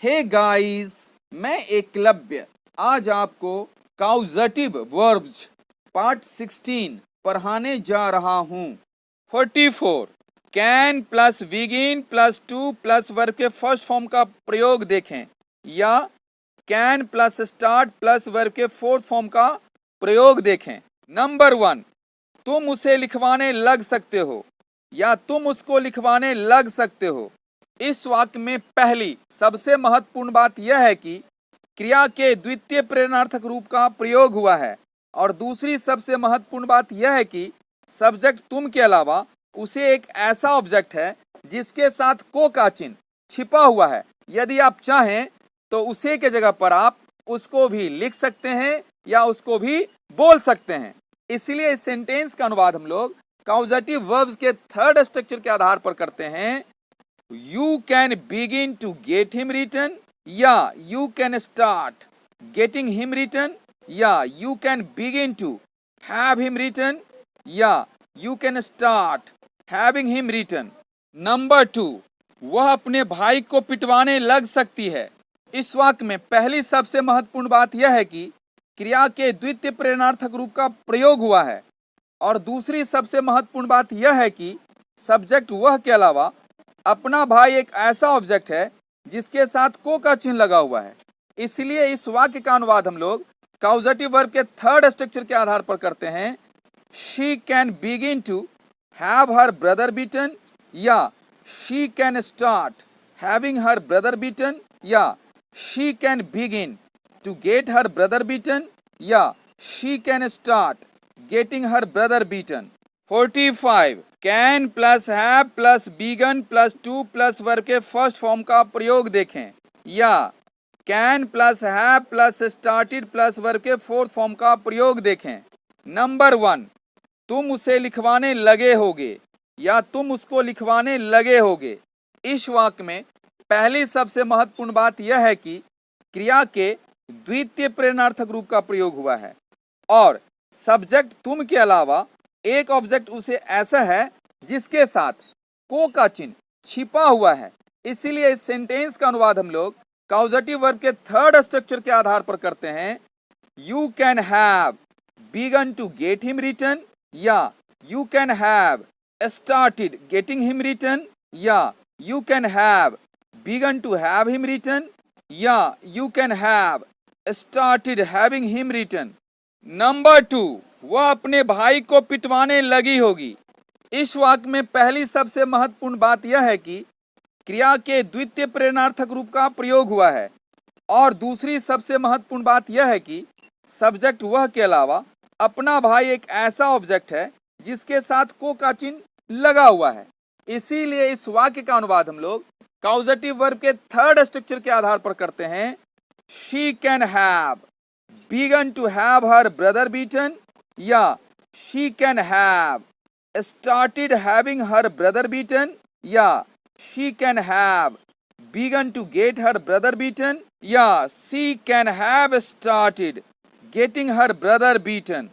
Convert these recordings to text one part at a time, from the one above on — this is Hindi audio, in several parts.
हे गाइस, मैं एकलव्य आज आपको काउजेटिव वर्ब्स पार्ट 16 पढ़ाने जा रहा हूँ। 44 can plus begin plus to plus verb के फर्स्ट फॉर्म का प्रयोग देखें, या can plus start plus verb के फोर्थ फॉर्म का प्रयोग देखें। नंबर 1, तुम उसे लिखवाने लग सकते हो या तुम उसको लिखवाने लग सकते हो। इस वाक्य में पहली सबसे महत्वपूर्ण बात यह है कि क्रिया के द्वितीय प्रेरणार्थक रूप का प्रयोग हुआ है, और दूसरी सबसे महत्वपूर्ण बात यह है कि सब्जेक्ट तुम के अलावा उसे एक ऐसा ऑब्जेक्ट है जिसके साथ को का चिन्ह छिपा हुआ है। यदि आप चाहें तो उसे के जगह पर आप उसको भी लिख सकते हैं या उसको भी बोल सकते हैं। इसलिए इस सेंटेंस का अनुवाद हम लोग काउजेटिव वर्ब्स के थर्ड स्ट्रक्चर के आधार पर करते हैं। You can begin to get him written, या you can start getting him written, या you can begin to have him written, या you can start having him written. Number 2, वह अपने भाई को पिटवाने लग सकती है। इस वाक्य में पहली सबसे महत्वपूर्ण बात यह है कि क्रिया के द्वितीय प्रेरणार्थक रूप का प्रयोग हुआ है, और दूसरी सबसे महत्वपूर्ण बात यह है कि सब्जेक्ट वह के अलावा अपना भाई एक ऐसा ऑब्जेक्ट है जिसके साथ को का चिन्ह लगा हुआ है। इसलिए इस वाक्य का अनुवाद हम लोग काउजेटिव वर्ब के थर्ड स्ट्रक्चर के आधार पर करते हैं। She can begin to have her brother beaten, या she can start having her brother beaten, या she can begin to get her brother beaten, या she can start getting her brother beaten. 45 can plus have plus begun plus to plus verb के फर्स्ट फॉर्म का प्रयोग देखें, या can plus have plus started plus verb के फोर्थ फॉर्म का प्रयोग देखें। नंबर 1, तुम उसे लिखवाने लगे होगे या तुम उसको लिखवाने लगे होगे। इस वाक्य में पहली सबसे महत्वपूर्ण बात यह है कि क्रिया के द्वितीय प्रेरणार्थक रूप का प्रयोग हुआ है, और सब्जेक्ट तुम के अलावा एक ऑब्जेक्ट उसे ऐसा है जिसके साथ को का चिन्ह छिपा हुआ है। इसीलिए इस सेंटेंस का अनुवाद हम लोग काउजेटिव वर्ब के थर्ड स्ट्रक्चर के आधार पर करते हैं। You can have begun to get him written, या you can have started getting him written, या you can have begun to have him written, या you can have started having him written. Number 2, वह अपने भाई को पिटवाने लगी होगी। इस वाक्य में पहली सबसे महत्वपूर्ण बात यह है कि क्रिया के द्वितीय प्रेरणार्थक रूप का प्रयोग हुआ है, और दूसरी सबसे महत्वपूर्ण बात यह है कि सब्जेक्ट वह के अलावा अपना भाई एक ऐसा ऑब्जेक्ट है जिसके साथ को का चिन्ह लगा हुआ है। इसीलिए इस वाक्य का अनुवाद हम लोग काउजेटिव वर्ब के थर्ड स्ट्रक्चर के आधार पर करते हैं। She can have begun to have her brother beaten, या she can have started having her brother beaten, या she can have begun to get her brother beaten, या she can have started getting her brother beaten.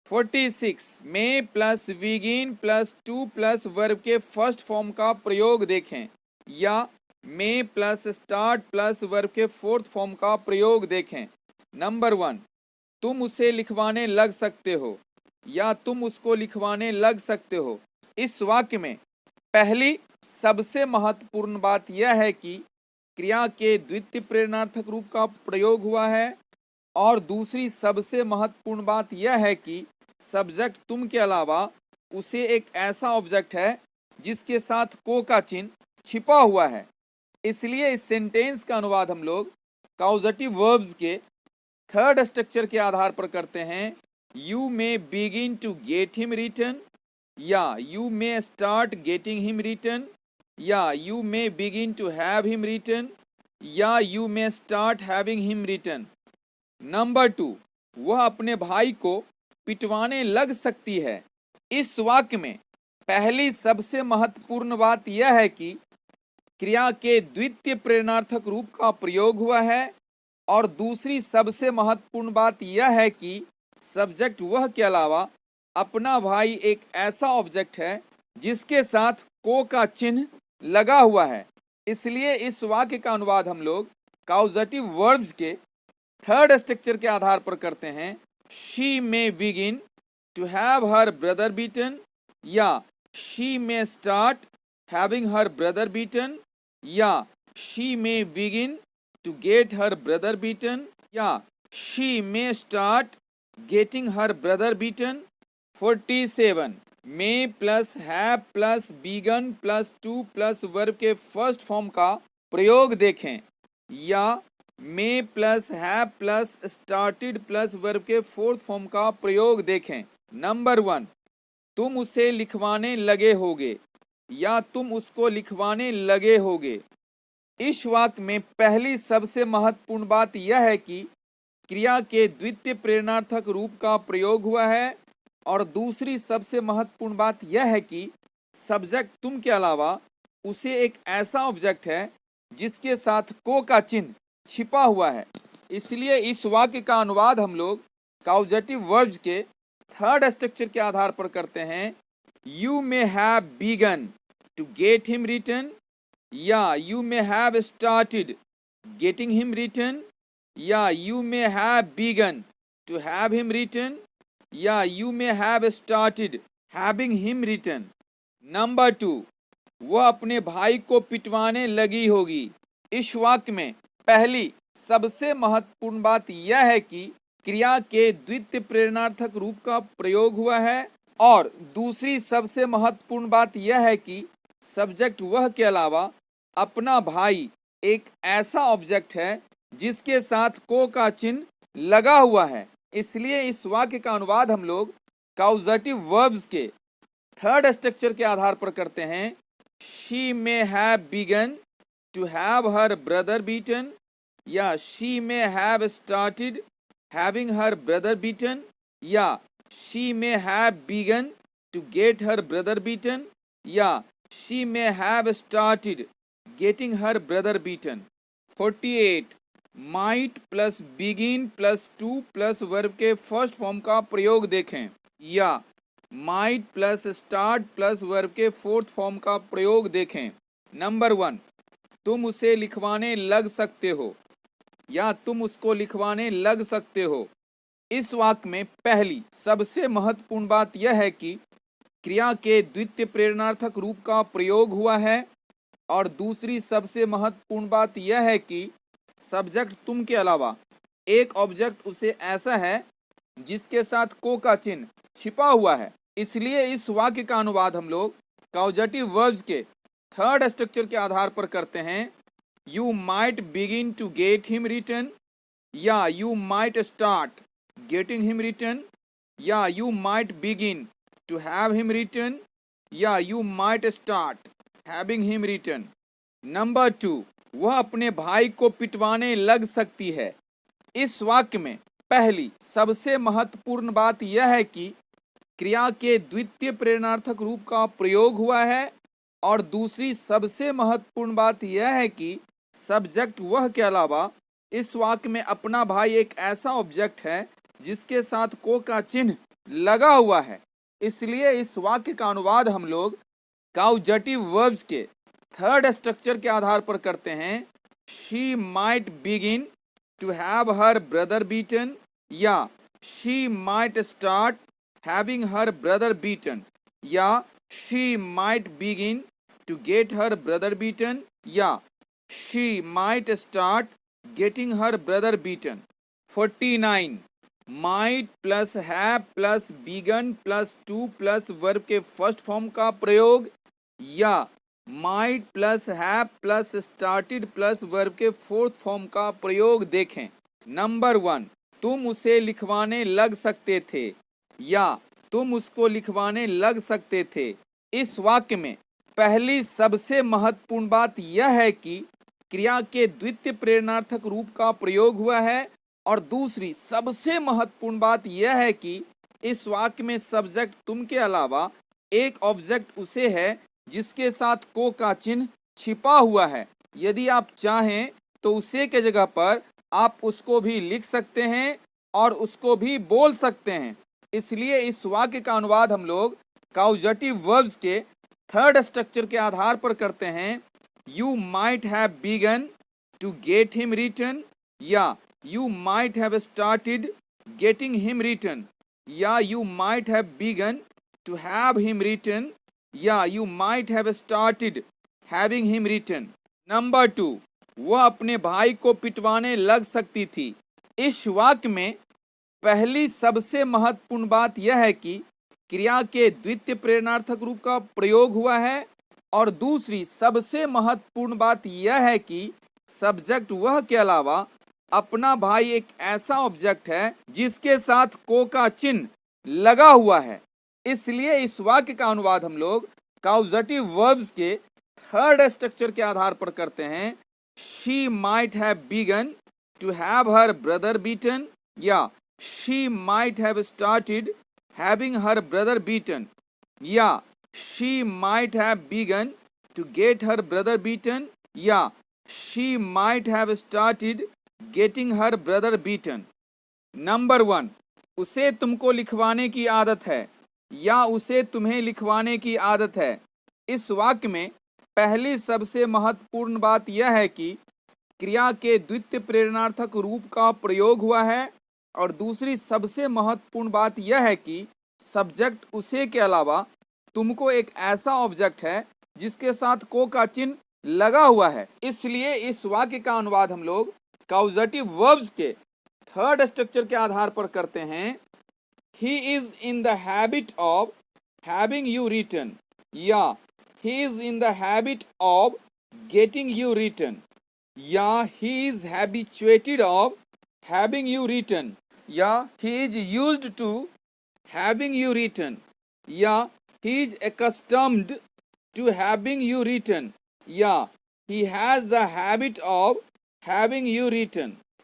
46 may plus begin plus to plus verb के फर्स्ट फॉर्म का प्रयोग देखें, या may plus start plus verb के फोर्थ फॉर्म का प्रयोग देखें। नंबर 1, तुम उसे लिखवाने लग सकते हो या तुम उसको लिखवाने लग सकते हो। इस वाक्य में पहली सबसे महत्वपूर्ण बात यह है कि क्रिया के द्वितीय प्रेरणार्थक रूप का प्रयोग हुआ है, और दूसरी सबसे महत्वपूर्ण बात यह है कि सब्जेक्ट तुम के अलावा उसे एक ऐसा ऑब्जेक्ट है जिसके साथ को का चिन्ह छिपा हुआ है। इसलिए इस सेंटेंस का अनुवाद हम लोग काउजेटिव वर्ब्स के थर्ड स्ट्रक्चर के आधार पर करते हैं। You may begin to get him written, या you may start getting him written, या you may begin to have him written, या you may start having him written. Number 2, वह अपने भाई को पिटवाने लग सकती है। इस वाक्य में पहली सबसे महत्वपूर्ण बात यह है कि क्रिया के द्वितीय प्रेरणार्थक रूप का प्रयोग हुआ है, और दूसरी सबसे महत्वपूर्ण बात यह है कि सब्जेक्ट वह के अलावा अपना भाई एक ऐसा ऑब्जेक्ट है जिसके साथ को का चिन्ह लगा हुआ है। इसलिए इस वाक्य का अनुवाद हम लोग काउजेटिव वर्ब्स के थर्ड स्ट्रक्चर के आधार पर करते हैं। She may begin to have her brother beaten, या she may start having her brother beaten, या she may begin to get her brother beaten, या she may start getting her brother beaten. 47 may plus have plus begun plus to plus verb के फर्स्ट फॉर्म का प्रयोग देखें, या may plus have plus started plus verb के फोर्थ फॉर्म का प्रयोग देखें। नंबर 1, तुम उसे लिखवाने लगे होगे, या तुम उसको लिखवाने लगे होगे। इस वाक्य में पहली सबसे महत्वपूर्ण बात यह है कि क्रिया के द्वितीय प्रेरणार्थक रूप का प्रयोग हुआ है, और दूसरी सबसे महत्वपूर्ण बात यह है कि सब्जेक्ट तुम के अलावा उसे एक ऐसा ऑब्जेक्ट है जिसके साथ को का चिन्ह छिपा हुआ है। इसलिए इस वाक्य का अनुवाद हम लोग काउजेटिव वर्ब्स के थर्ड स्ट्रक्चर के आधार पर करते हैं। You may have begun to get him written, या you may have started getting him written, या you may have begun to have him written, या you may have started having him written. Number 2, वह अपने भाई को पिटवाने लगी होगी। इस वाक्य में पहली सबसे महत्वपूर्ण बात यह है कि क्रिया के द्वितीय प्रेरणार्थक रूप का प्रयोग हुआ है, और दूसरी सबसे महत्वपूर्ण बात यह है कि सब्जेक्ट वह के अलावा अपना भाई एक ऐसा ऑब्जेक्ट है जिसके साथ को का चिन्ह लगा हुआ है। इसलिए इस वाक्य का अनुवाद हम लोग काउजेटिव वर्ब्स के थर्ड स्ट्रक्चर के आधार पर करते हैं। She may have begun to have her brother beaten, या she may have started having her brother beaten, या she may have begun to get her brother beaten, या she may have started getting her brother beaten. 48 might plus begin plus to plus verb के फर्स्ट फॉर्म का प्रयोग देखें, या might plus start plus verb के फोर्थ फॉर्म का प्रयोग देखें। नंबर 1, तुम उसे लिखवाने लग सकते हो, या तुम उसको लिखवाने लग सकते हो। इस वाक्य में पहली सबसे महत्वपूर्ण बात यह है कि क्रिया के द्वितीय प्रेरणार्थक रूप का प्रयोग हुआ है, और दूसरी सबसे महत्वपूर्ण बात यह है कि सब्जेक्ट तुम के अलावा एक ऑब्जेक्ट उसे ऐसा है जिसके साथ को का चिन्ह छिपा हुआ है। इसलिए इस वाक्य का अनुवाद हम लोग काउजेटिव वर्ब्स के थर्ड स्ट्रक्चर के आधार पर करते हैं। You might begin to get him written, या you might start getting him written, या you might begin to have him written, या you might start having him written. Number 2, वह अपने भाई को पिटवाने लग सकती है। इस वाक्य में पहली सबसे महत्वपूर्ण बात यह है कि क्रिया के द्वितीय प्रेरणार्थक रूप का प्रयोग हुआ है, और दूसरी सबसे महत्वपूर्ण बात यह है कि सब्जेक्ट वह के अलावा इस वाक्य में अपना भाई एक ऐसा ऑब्जेक्ट है जिसके साथ को का चिन्ह लगा हुआ है। इसलिए इस वाक्य का अनुवाद हम लोग काउजेटिव वर्ब्स के थर्ड स्ट्रक्चर के आधार पर करते हैं। She might begin to have her brother beaten, या she might start having her brother beaten, या she might begin to get her brother beaten, या she might start getting her brother beaten. 49 might plus have plus begun plus to plus verb के फर्स्ट फॉर्म का प्रयोग, या might plus have plus started plus verb के फोर्थ फॉर्म का प्रयोग देखें। नंबर 1, तुम उसे लिखवाने लग सकते थे, या तुम उसको लिखवाने लग सकते थे। इस वाक्य में पहली सबसे महत्वपूर्ण बात यह है कि क्रिया के द्वितीय प्रेरणार्थक रूप का प्रयोग हुआ है, और दूसरी सबसे महत्वपूर्ण बात यह है कि इस वाक्य में सब्जेक्ट तुम के अलावा एक ऑब्जेक्ट उसे है जिसके साथ को का चिन्ह छिपा हुआ है। यदि आप चाहें तो उसे के जगह पर आप उसको भी लिख सकते हैं और उसको भी बोल सकते हैं। इसलिए इस वाक्य का अनुवाद हम लोग काउजेटिव वर्ब्स के थर्ड स्ट्रक्चर के आधार पर करते हैं। you might have begun to get him written, या you might have started getting him written, या you might have begun to have him written, या you might have started having him written. Number 2, वह अपने भाई को पिटवाने लग सकती थी. इस वाक्य में पहली सबसे महत्वपूर्ण बात यह है कि क्रिया के द्वितीय प्रेरणार्थक रूप का प्रयोग हुआ है, और दूसरी सबसे महत्वपूर्ण बात यह है कि सब्जेक्ट वह के अलावा अपना भाई एक ऐसा ऑब्जेक्ट है जिसके साथ को का चिन्ह लगा हुआ है. इसलिए इस वाक्य का अनुवाद हम लोग काउजेटिव वर्ब्स के थर्ड स्ट्रक्चर के आधार पर करते हैं. She might have begun to have her brother beaten, या she might have started having her brother beaten, या she might have begun to get her brother beaten, या she might have started getting her brother beaten. Number 1, उसे तुमको लिखवाने की आदत है, या उसे तुम्हें लिखवाने की आदत है. इस वाक्य में पहली सबसे महत्वपूर्ण बात यह है कि क्रिया के द्वितीय प्रेरणार्थक रूप का प्रयोग हुआ है, और दूसरी सबसे महत्वपूर्ण बात यह है कि सब्जेक्ट उसे के अलावा तुमको एक ऐसा ऑब्जेक्ट है जिसके साथ को का चिन्ह लगा हुआ है. इसलिए इस वाक्य का अनुवाद हम लोग काउजेटिव वर्ब्स के थर्ड स्ट्रक्चर के आधार पर करते हैं. He is in the habit of having you written, या he is in the habit of getting you written, या he is habituated of having you written, या he is used to having you written, या he is accustomed to having you written, या he has the habit of having you written.